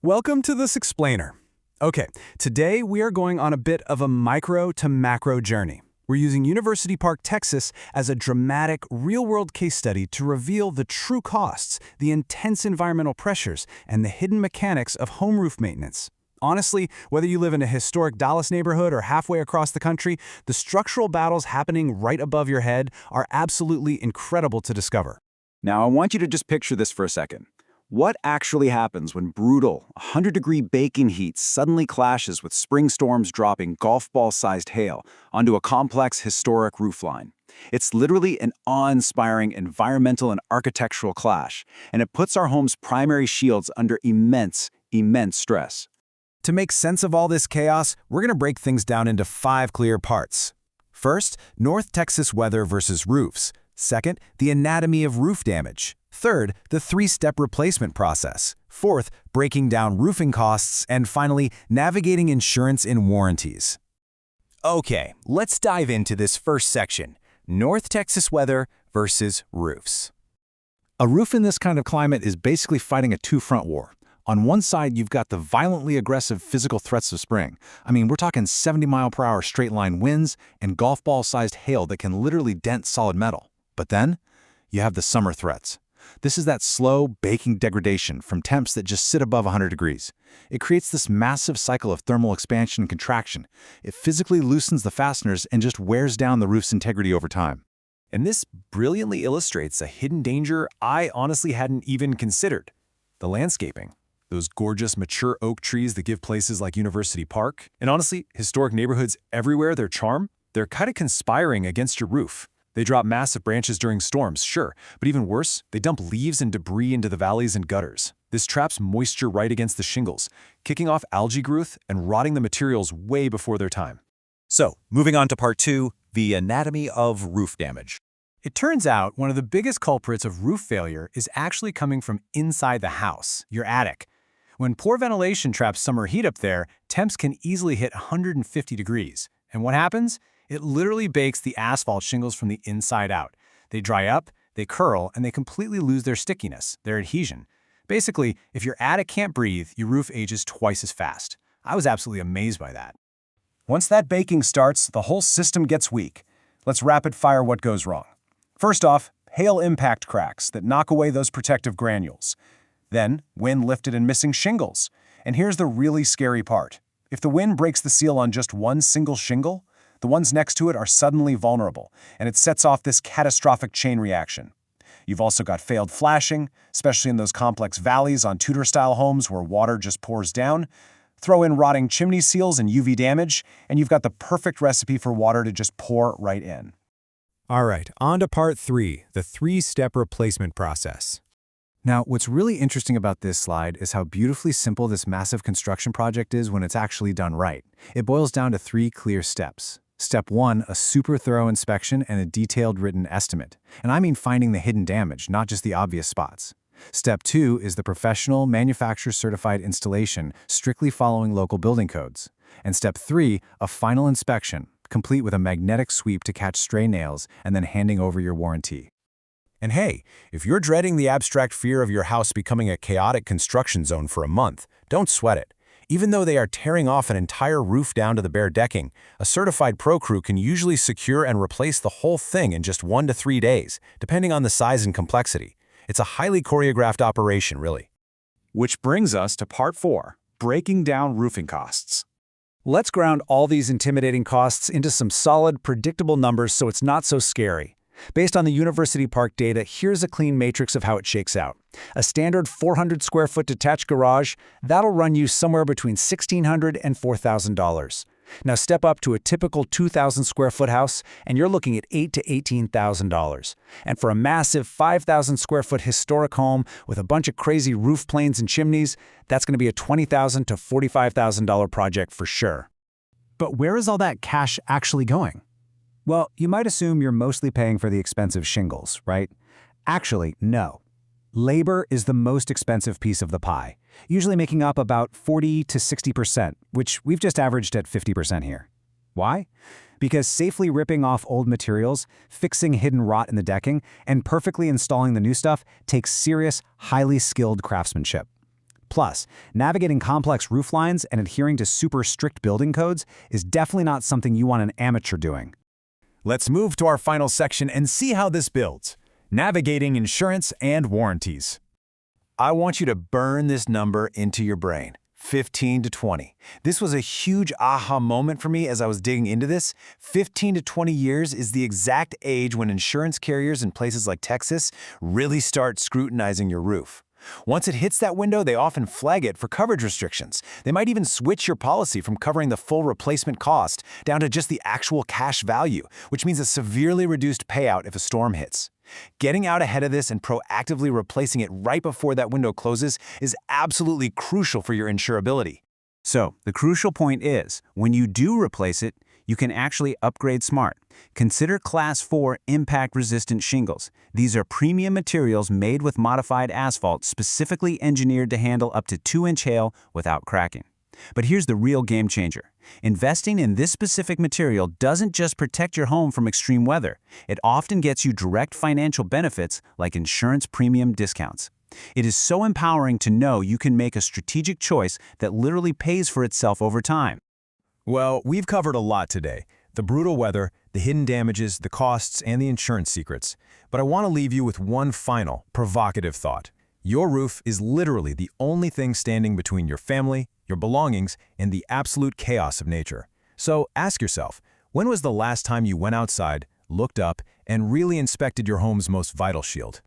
Welcome to this explainer. Okay, today we are going on a bit of a micro to macro journey. We're using University Park, Texas as a dramatic, real-world case study to reveal the true costs, the intense environmental pressures, and the hidden mechanics of home roof maintenance. Honestly, whether you live in a historic Dallas neighborhood or halfway across the country, the structural battles happening right above your head are absolutely incredible to discover. Now, I want you to just picture this for a second. What actually happens when brutal, 100-degree baking heat suddenly clashes with spring storms dropping golf ball-sized hail onto a complex historic roofline? It's literally an awe-inspiring environmental and architectural clash, and it puts our home's primary shields under immense stress. To make sense of all this chaos, we're going to break things down into 5 clear parts. First, North Texas weather versus roofs. Second, the anatomy of roof damage. Third, the 3-step replacement process. Fourth, breaking down roofing costs. And finally, navigating insurance and warranties. Okay, let's dive into this first section, North Texas weather versus roofs. A roof in this kind of climate is basically fighting a two-front war. On one side, you've got the violently aggressive physical threats of spring. I mean, we're talking 70-mile-per-hour straight-line winds and golf ball-sized hail that can literally dent solid metal. But then, you have the summer threats. This is that slow, baking degradation from temps that just sit above 100 degrees. It creates this massive cycle of thermal expansion and contraction. It physically loosens the fasteners and just wears down the roof's integrity over time. And this brilliantly illustrates a hidden danger I honestly hadn't even considered: the landscaping. Those gorgeous mature oak trees that give places like University Park, and honestly, historic neighborhoods everywhere their charm, they're kind of conspiring against your roof. They drop massive branches during storms, sure, but even worse, they dump leaves and debris into the valleys and gutters. This traps moisture right against the shingles, kicking off algae growth and rotting the materials way before their time. So, moving on to part 2, the anatomy of roof damage. It turns out one of the biggest culprits of roof failure is actually coming from inside the house, your attic. When poor ventilation traps summer heat up there, temps can easily hit 150 degrees. And what happens? It literally bakes the asphalt shingles from the inside out. They dry up, they curl, and they completely lose their stickiness, their adhesion. Basically, if your attic can't breathe, your roof ages twice as fast. I was absolutely amazed by that. Once that baking starts, the whole system gets weak. Let's rapid fire what goes wrong. First off, hail impact cracks that knock away those protective granules. Then, wind lifted and missing shingles. And here's the really scary part. If the wind breaks the seal on just one single shingle, the ones next to it are suddenly vulnerable, and it sets off this catastrophic chain reaction. You've also got failed flashing, especially in those complex valleys on Tudor-style homes where water just pours down. Throw in rotting chimney seals and UV damage, and you've got the perfect recipe for water to just pour right in. All right, on to part 3, the 3-step replacement process. Now, what's really interesting about this slide is how beautifully simple this massive construction project is when it's actually done right. It boils down to 3 clear steps. Step 1, a super thorough inspection and a detailed written estimate. And I mean finding the hidden damage, not just the obvious spots. Step 2 is the professional, manufacturer-certified installation, strictly following local building codes. And Step 3, a final inspection, complete with a magnetic sweep to catch stray nails and then handing over your warranty. And hey, if you're dreading the abstract fear of your house becoming a chaotic construction zone for a month, don't sweat it. Even though they are tearing off an entire roof down to the bare decking, a certified pro crew can usually secure and replace the whole thing in just 1 to 3 days, depending on the size and complexity. It's a highly choreographed operation, really. Which brings us to part 4, breaking down roofing costs. Let's ground all these intimidating costs into some solid, predictable numbers so it's not so scary. Based on the University Park data, here's a clean matrix of how it shakes out. A standard 400-square-foot detached garage, that'll run you somewhere between $1,600 and $4,000. Now step up to a typical 2,000-square-foot house, and you're looking at $8,000 to $18,000. And for a massive 5,000-square-foot historic home with a bunch of crazy roof planes and chimneys, that's going to be a $20,000 to $45,000 project for sure. But where is all that cash actually going? Well, you might assume you're mostly paying for the expensive shingles, right? Actually, no. Labor is the most expensive piece of the pie, usually making up about 40 to 60%, which we've just averaged at 50% here. Why? Because safely ripping off old materials, fixing hidden rot in the decking, and perfectly installing the new stuff takes serious, highly skilled craftsmanship. Plus, navigating complex roof lines and adhering to super strict building codes is definitely not something you want an amateur doing. Let's move to our final section and see how this builds. Navigating insurance and warranties. I want you to burn this number into your brain. 15 to 20. This was a huge aha moment for me as I was digging into this. 15 to 20 years is the exact age when insurance carriers in places like Texas really start scrutinizing your roof. Once it hits that window, they often flag it for coverage restrictions. They might even switch your policy from covering the full replacement cost down to just the actual cash value, which means a severely reduced payout if a storm hits. Getting out ahead of this and proactively replacing it right before that window closes is absolutely crucial for your insurability. So, the crucial point is, when you do replace it, you can actually upgrade smart. Consider Class 4 impact-resistant shingles. These are premium materials made with modified asphalt specifically engineered to handle up to 2-inch hail without cracking. But here's the real game changer. Investing in this specific material doesn't just protect your home from extreme weather. It often gets you direct financial benefits like insurance premium discounts. It is so empowering to know you can make a strategic choice that literally pays for itself over time. Well, we've covered a lot today. The brutal weather, the hidden damages, the costs, and the insurance secrets. But I want to leave you with one final, provocative thought. Your roof is literally the only thing standing between your family, your belongings, and the absolute chaos of nature. So ask yourself, when was the last time you went outside, looked up, and really inspected your home's most vital shield?